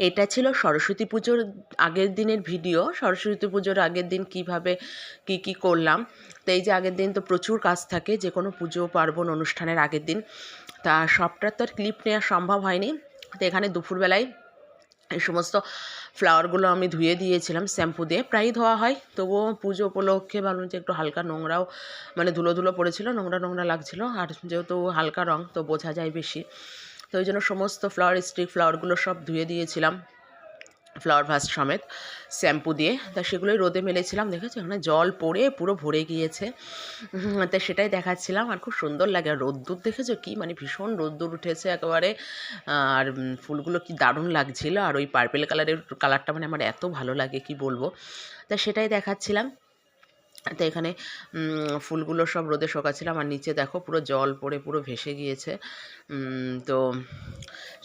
এটা ছিল সরস্বতী পুজোর আগের দিনের ভিডিও। সরস্বতী পুজোর আগের দিন কিভাবে কি করলাম। তো এই যে আগের দিন তো প্রচুর কাজ থাকে যে কোনো পুজো পার্বণ অনুষ্ঠানের আগের দিন, তা সবটার তো আর ক্লিপ নেওয়া সম্ভব হয়নি। তো এখানে দুপুরবেলায় এই সমস্ত ফ্লাওয়ারগুলো আমি ধুয়ে দিয়েছিলাম শ্যাম্পু দিয়ে, প্রায়ই ধোয়া হয়, তবুও পুজো উপলক্ষে ভাবলাম যে একটু হালকা নোংরাও, মানে ধুলো ধুলো পড়েছিল, নোংরা নোংরা লাগছিলো, আর যেহেতু হালকা রং তো বোঝা যায় বেশি, তো ওই জন্য সমস্ত স্টিক ফ্লাওয়ারগুলো সব ধুয়ে দিয়েছিলাম ফ্লাওয়ার ভাস সমেত শ্যাম্পু দিয়ে। তা সেগুলোই রোদে মেলেছিলাম, দেখেছো এখানে জল পড়ে পুরো ভরে গিয়েছে। তা সেটাই দেখাচ্ছিলাম, আর খুব সুন্দর লাগে। আর রোদ্দুর দেখেছো কি, মানে ভীষণ রোদ্দুর উঠেছে একেবারে। আর ফুলগুলো কি দারুণ লাগছিল, আর ওই পার্পেল কালারটা মানে আমার এত ভালো লাগে কি বলবো। তা সেটাই দেখাচ্ছিলাম। তো এখানে ফুলগুলো সব রোদে শোকাচ্ছিলাম, আর নিচে দেখো পুরো জল পড়ে পুরো ভেসে গিয়েছে। তো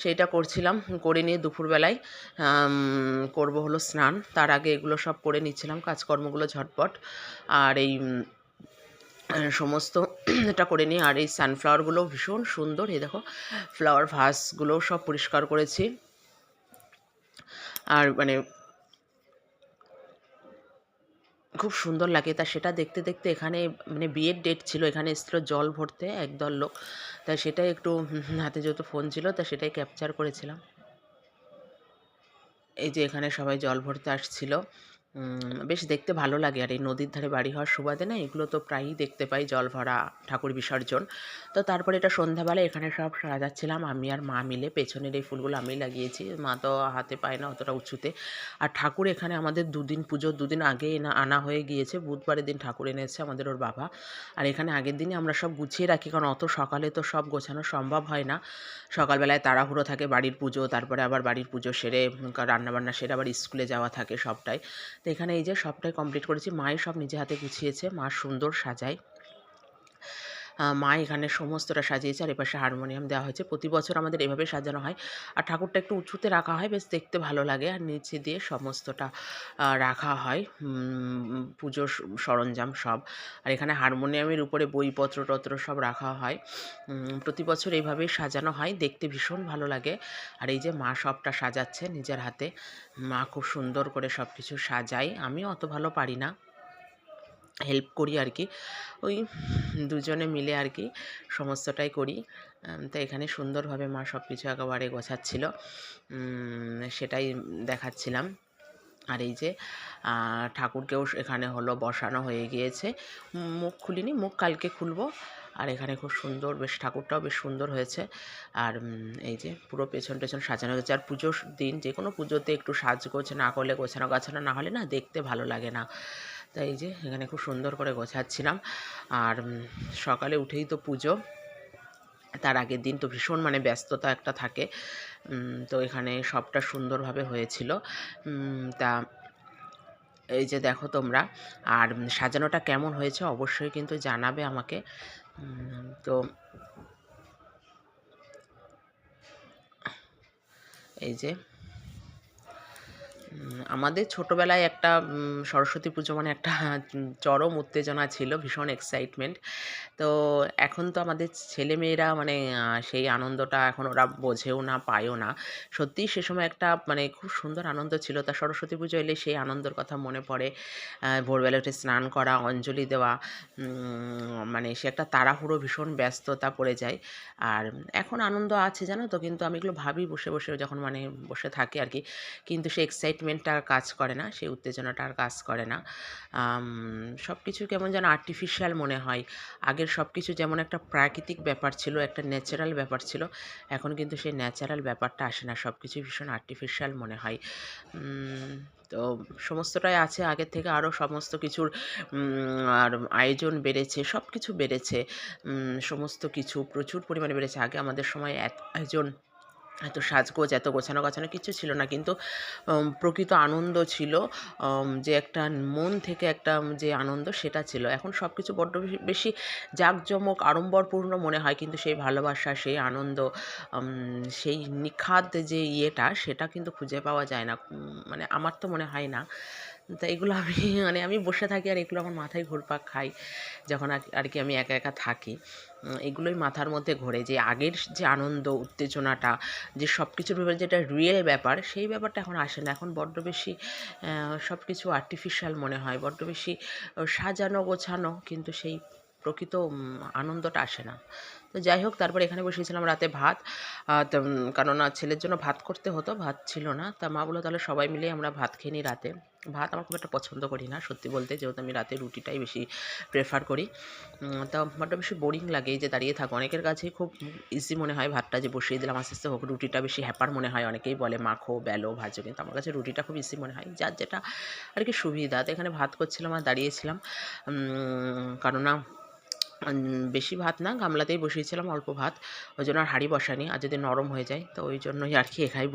সেইটা করছিলাম, করে নিয়ে দুপুরবেলায় করব হলো স্নান। তার আগে এগুলো সব করে নিচ্ছিলাম কাজকর্মগুলো ঝটপট। আর এই সমস্ত এটা করে নিই। আর এই সানফ্লাওয়ারগুলো ভীষণ সুন্দর, এই দেখো ফ্লাওয়ার ভাসগুলোও সব পরিষ্কার করেছি। আর মানে খুব সুন্দর লাগে। তা সেটা দেখতে দেখতে এখানে মানে বিয়ের ডেট ছিল, এখানে এসেছিলো জল ভরতে একদল লোক, তাই সেটাই একটু হাতে যেহেতু ফোন ছিল তা সেটাই ক্যাপচার করেছিলাম। এই যে এখানে সবাই জল ভরতে আসছিল, বেশ দেখতে ভালো লাগে। আর এই নদীর ধারে বাড়ি হওয়ার সুবাদে না এগুলো তো প্রায়ই দেখতে পাই, জল ভরা, ঠাকুর বিসর্জন। তো তারপরে এটা সন্ধ্যাবেলা এখানে সব সাজাচ্ছিলাম আমি আর মা মিলে। পেছনের এই ফুলগুলো আমি লাগিয়েছি, মা তো হাতে পায় না অতটা উঁচুতে। আর ঠাকুর এখানে আমাদের দুদিন পুজোর দুদিন আগে আনা হয়ে গিয়েছে, বুধবারের দিন ঠাকুর এনেছে আমাদের ওর বাবা। আর এখানে আগের দিনই আমরা সব গুছিয়ে রাখি, কারণ অত সকালে তো সব গোছানো সম্ভব হয় না। সকালবেলায় তাড়াহুড়ো থাকে বাড়ির পুজো, তারপরে আবার বাড়ির পুজো সেরে রান্নাবান্না সেরে আবার স্কুলে যাওয়া থাকে সবটাই। তো এখানে এই যে সবটাই কমপ্লিট করেছি, মাই সব নিজে হাতে গুছিয়েছে, মা সুন্দর সাজায়। মা এখানে সমস্তটা সাজিয়েছে, আর এপাশে হারমোনিয়াম দেওয়া হয়েছে। প্রতি বছর আমাদের এভাবে সাজানো হয়, আর ঠাকুরটা একটু উঁচুতে রাখা হয়, বেশ দেখতে ভালো লাগে। আর নিচে দিয়ে সমস্তটা রাখা হয় পুজোর সরঞ্জাম সব। আর এখানে হারমোনিয়ামের উপরে বইপত্র টত্র সব রাখা হয়। প্রতি বছর এইভাবেই সাজানো হয়, দেখতে ভীষণ ভালো লাগে। আর এই যে মা সবটা সাজাচ্ছে নিজের হাতে, মা খুব সুন্দর করে সব কিছু সাজায়। আমিও অত ভালো পারি না, হেল্প করি আর কি, ওই দুজনে মিলে আর কি সমস্তটাই করি। তো এখানে সুন্দরভাবে মা সব কিছু একেবারে গোছাচ্ছিল, সেটাই দেখাচ্ছিলাম। আর এই যে ঠাকুরকেও এখানে হলো বসানো হয়ে গিয়েছে, মুখ খুলিনি, মুখ কালকে খুলবো। আর এখানে খুব সুন্দর, বেশ ঠাকুরটাও বেশ সুন্দর হয়েছে। আর এই যে পুরো পেছন টেছন সাজানো হয়েছে। আর পুজোর দিন যে কোনো পুজোতে একটু সাজগোছ না করলে, গোছানো গাছানো না হলে না দেখতে ভালো লাগে না। তাই এই যে এখানে খুব সুন্দর করে গোছাচ্ছিলাম। আর সকালে উঠেই তো পুজো, তার আগের দিন তো ভীষণ মানে ব্যস্ততা একটা থাকে। তো এখানে সবটা সুন্দরভাবে হয়েছিল। তা এই যে দেখো তোমরা, আর সাজানোটা কেমন হয়েছে অবশ্যই কিন্তু জানাবে আমাকে। তো এই যে আমাদের ছোটোবেলায় একটা সরস্বতী পুজো মানে একটা চরম উত্তেজনা ছিল, ভীষণ এক্সাইটমেন্ট। তো এখন তো আমাদের ছেলেমেয়েরা মানে সেই আনন্দটা এখন ওরা বোঝেও না, পায়ও না। সত্যিই সে সময় একটা মানে খুব সুন্দর আনন্দ ছিল। তা সরস্বতী পুজো এলে সেই আনন্দের কথা মনে পড়ে। ভোরবেলা উঠে স্নান করা, অঞ্জলি দেওয়া, মানে সে একটা তাড়াহুড়ো, ভীষণ ব্যস্ততা পড়ে যায়। আর এখন আনন্দ আছে জানো তো, কিন্তু আমি এগুলো ভাবি বসে বসে, যখন মানে বসে থাকি আর কি, কিন্তু সেই এক্সাইটমেন্টটা আর কাজ করে না, সেই উত্তেজনাটা আর কাজ করে না। সব কিছু কেমন যেন আর্টিফিশিয়াল মনে হয়। আগের সব কিছু যেমন একটা প্রাকৃতিক ব্যাপার ছিল, একটা ন্যাচারাল ব্যাপার ছিল, এখন কিন্তু সেই ন্যাচারাল ব্যাপারটা আসে না, সব কিছুই ভীষণ আর্টিফিশিয়াল মনে হয়। তো সমস্তটাই আছে আগের থেকে, আরও সমস্ত কিছুর আর আয়োজন বেড়েছে, সব কিছু বেড়েছে, সমস্ত কিছু প্রচুর পরিমাণে বেড়েছে। আগে আমাদের সময় এত আয়োজন, এত সাজগোজ, এত গোছানো গাছানো কিছু ছিল না, কিন্তু প্রকৃত আনন্দ ছিল, যে একটা মন থেকে একটা যে আনন্দ সেটা ছিল। এখন সব কিছু বড্ড বেশি জাঁকজমক আড়ম্বরপূর্ণ মনে হয়, কিন্তু সেই ভালোবাসা, সেই আনন্দ, সেই নিখাদ যে ইয়েটা, সেটা কিন্তু খুঁজে পাওয়া যায় না, মানে আমার তো মনে হয় না। তা এগুলো আমি মানে আমি বসে থাকি আর এগুলো আমার মাথায় ঘুরপাক খায় যখন আর কি আমি একা একা থাকি। এগুলোই মাথার মধ্যে ঘোরে যে আগের যে আনন্দ উত্তেজনাটা, যে সব কিছুর ব্যাপারে যেটা রিয়েল ব্যাপার, সেই ব্যাপারটা এখন আসে না। এখন বড্ড বেশি সব কিছু আর্টিফিশিয়াল মনে হয়, বড্ড বেশি সাজানো গোছানো, কিন্তু সেই প্রকৃত আনন্দটা আসে না। তো যাই হোক, তারপর এখানে বসিয়েছিলাম রাতে ভাত। তো কেননা ছেলের জন্য ভাত করতে হতো, ভাত ছিল না। তা মা বলল তাহলে সবাই মিলেই আমরা ভাত খেয়ে নিই রাতে। ভাত আমার খুব একটা পছন্দ করি না সত্যি বলতে, যেহেতু আমি রাতে রুটিটাই বেশি প্রেফার করি। তা বড্ড বেশি বোরিং লাগে এই যে দাঁড়িয়ে থাকা। অনেকের কাছেই খুব ইজি মনে হয় ভাতটা যে বসিয়ে দিলাম আস্তে আস্তে হোক, রুটিটা বেশি হ্যাপার মনে হয়। অনেকেই বলে মাখো, বেলো, ভাজো, কিন্তু আমার কাছে রুটিটা খুব ইজি মনে হয়, যার যেটা আর কি সুবিধা। তো এখানে ভাত করছিলাম আর দাঁড়িয়েছিলাম, কেননা বেশি ভাত না, গামলাতেই বসিয়েছিলাম অল্প ভাত, ওই জন্য আর হাঁড়ি বসাইনি, আর যদি নরম হয়ে যায় তো ওই জন্যই আর কি এখানেই